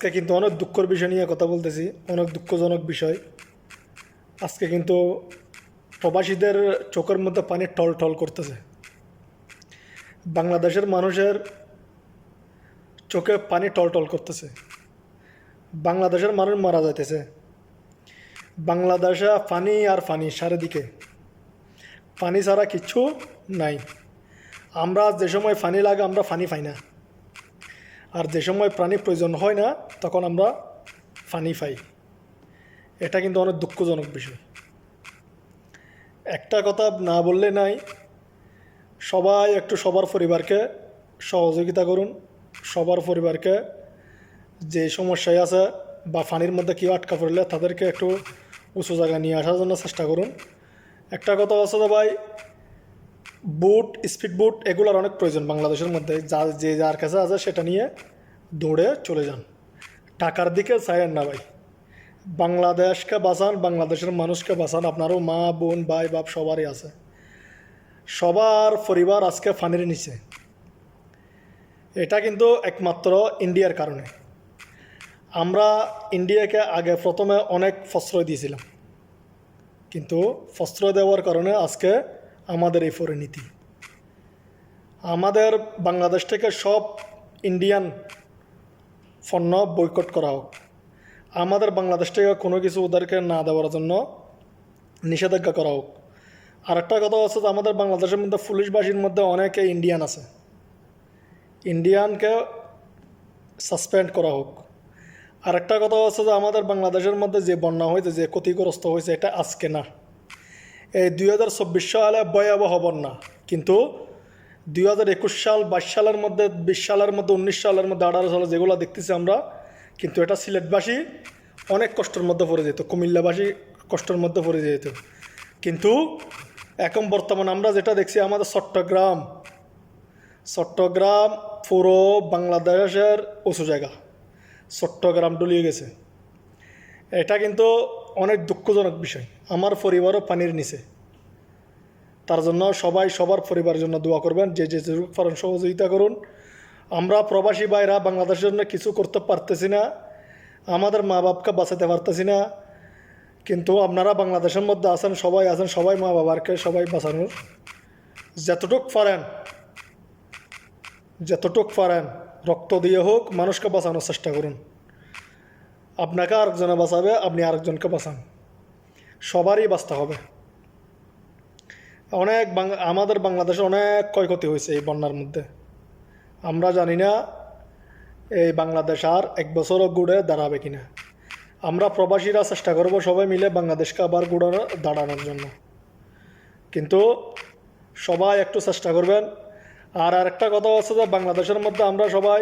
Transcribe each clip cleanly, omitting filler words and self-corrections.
আজকে কিন্তু অনেক দুঃখের বিষয় নিয়ে কথা বলতেছি, অনেক দুঃখজনক বিষয়। আজকে কিন্তু প্রবাসীদের চোখের মধ্যে পানি টল টল করতেছে। বাংলাদেশের মানুষের চোখে পানি টল টল করতেছে। বাংলাদেশের মানুষ মারা যাইতেছে। বাংলাদেশে পানি আর পানি, চারিদিকে পানি ছাড়া কিচ্ছু নাই। আমরা যে সময় পানি লাগে আমরা পানি পাই না, আর যে সময় পানি প্রয়োজন হয় না তখন আমরা পানি পাই। এটা কিন্তু অনেক দুঃখজনক বিষয়। একটা কথা না বললে নাই, সবাই একটু সবার পরিবারকে সহযোগিতা করুন। সবার পরিবারকে যে সমস্যায় আছে বা পানির মধ্যে কেউ আটকা পড়লে তাদেরকে একটু উঁচু জায়গায় নিয়ে আসার জন্য চেষ্টা করুন। একটা কথা হচ্ছে যে ভাই, বুট, স্পিড বুট এগুলোর অনেক প্রয়োজন বাংলাদেশের মধ্যে। যে যার কাছে আছে সেটা নিয়ে দৌড়ে চলে যান, টাকার দিকে চাইয়েন না ভাই। বাংলাদেশকে বাঁচান, বাংলাদেশের মানুষকে বাঁচান। আপনারও মা, বোন, ভাই, বাপ সবারই আছে। সবার পরিবার আজকে পানির নিচে। এটা কিন্তু একমাত্র ইন্ডিয়ার কারণে। আমরা ইন্ডিয়াকে আগে প্রথমে অনেক প্রশ্রয় দিয়েছিলাম, কিন্তু প্রশ্রয় দেওয়ার কারণে আজকে আমাদের এই পরিণতি। আমাদের বাংলাদেশ থেকে সব ইন্ডিয়ান পণ্য বয়কট করা হোক। আমাদের বাংলাদেশ থেকে কোনো কিছু ওদেরকে না দেওয়ার জন্য নিষেধাজ্ঞা করা হোক। আর একটা কথা হচ্ছে যে আমাদের বাংলাদেশের মধ্যে পুলিশবাসীর মধ্যে অনেকে ইন্ডিয়ান আছে, ইন্ডিয়ানকে সাসপেন্ড করা হোক। আর একটা কথা হচ্ছে যে আমাদের বাংলাদেশের মধ্যে যে বন্যা হয়েছে, যে ক্ষতিগ্রস্ত হয়েছে, এটা আজকে না। এই 2024 সালে ভয়াবহ বন্যা, কিন্তু 2021 সাল, 22 সালের মধ্যে, 20 সালের মধ্যে, 19 সালের মধ্যে, 18 সালে যেগুলো দেখতেছি আমরা, কিন্তু এটা সিলেটবাসী অনেক কষ্টের মধ্যে পড়ে যেত, কুমিল্লাবাসী কষ্টের মধ্যে পড়ে যেত। কিন্তু এখন বর্তমানে আমরা যেটা দেখছি, আমাদের চট্টগ্রাম পুরো বাংলাদেশের উঁচু জায়গা, চট্টগ্রাম ডুলিয়ে গেছে। এটা কিন্তু অনেক দুঃখজনক বিষয়। আমার পরিবারও পানির নিচে। তার জন্য সবাই সবার পরিবারের জন্য দোয়া করবেন, যে যে পারেন সহযোগিতা করুন। আমরা প্রবাসী ভাইরা বাংলাদেশের জন্য কিছু করতে পারতেছি না, আমাদের মা বাপকে বাঁচাতে পারতেছি না, কিন্তু আপনারা বাংলাদেশের মধ্যে আছেন, সবাই আছেন, সবাই মা বাবাকে সবাই বাঁচানোর যতটুক পারেন রক্ত দিয়ে হোক মানুষকে বাঁচানোর চেষ্টা করুন। আপনাকে আরেকজনে বাঁচাবে, আপনি আরেকজনকে বাঁচান, সবারই বাঁচতে হবে। আমাদের বাংলাদেশে অনেক ক্ষয়ক্ষতি হয়েছে এই বন্যার মধ্যে। আমরা জানি না এই বাংলাদেশ আর এক বছরও ঘুরে দাঁড়াবে কিনা। আমরা প্রবাসীরা চেষ্টা করব সবাই মিলে বাংলাদেশকে আবার দাঁড়ানোর জন্য, কিন্তু সবাই একটু চেষ্টা করবেন। আর আরেকটা কথা হচ্ছে যে বাংলাদেশের মধ্যে আমরা সবাই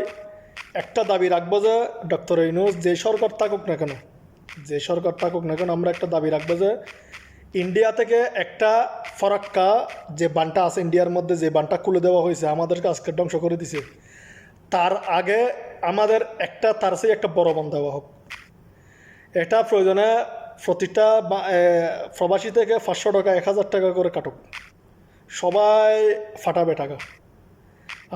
একটা দাবি রাখবো যে ডক্টর ইউনূস যে সরকার থাকুক না কেন, আমরা একটা দাবি রাখবো যে ইন্ডিয়া থেকে একটা ফরাক্কা যে বানটা আছে ইন্ডিয়ার মধ্যে, যে বানটা খুলে দেওয়া হয়েছে, আমাদেরকে আজকে ধ্বংস করে দিছে, তার আগে আমাদের তার চেয়ে একটা বড় বান দেওয়া হোক। এটা প্রয়োজনে প্রতিটা প্রবাসী থেকে 500 টাকা, 1000 টাকা করে কাটুক, সবাই ফাটাবে টাকা।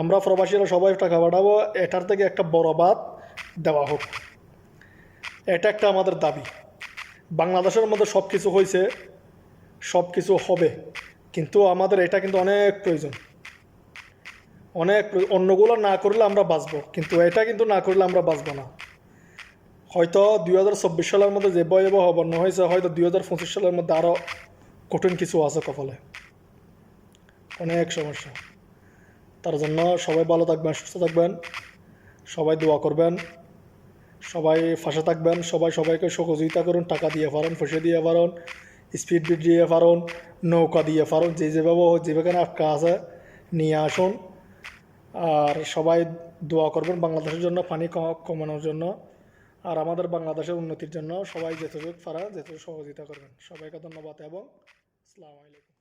আমরা প্রবাসীরা সবাই টাকা পাঠাবো, এটার থেকে একটা বড় বাঁধ দেওয়া হোক। এটা একটা আমাদের দাবি। বাংলাদেশের মধ্যে সব কিছু হয়েছে, সব কিছু হবে, কিন্তু আমাদের এটা কিন্তু অনেক প্রয়োজন, অন্যগুলো না করলে আমরা বাঁচবো, কিন্তু এটা কিন্তু না করলে আমরা বাঁচবো না। হয়তো 2024 সালের মধ্যে যে ভয়াবহ বন্যা হয়েছে, হয়তো 2025 সালের মধ্যে আরও কঠিন কিছু আছে কপালে, অনেক সমস্যা। তার জন্য সবাই ভালো থাকবেন, সুস্থ থাকবেন, সবাই দোয়া করবেন, সবাই পাশে থাকবেন, সবাই সবাইকে সহযোগিতা করুন। টাকা দিয়ে পারেন, পয়সা দিয়ে পারেন, স্পিড বিট দিয়ে পারেন, নৌকা দিয়ে পারেন, যেভাবে আটকা আছে নিয়ে আসুন। আর সবাই দোয়া করবেন বাংলাদেশের জন্য, পানি কমানোর জন্য, আর আমাদের বাংলাদেশের উন্নতির জন্য সবাই যেতটুকু পারা যেতটুকু সহযোগিতা করবেন। সবাইকে ধন্যবাদ এবং আসসালামু আলাইকুম।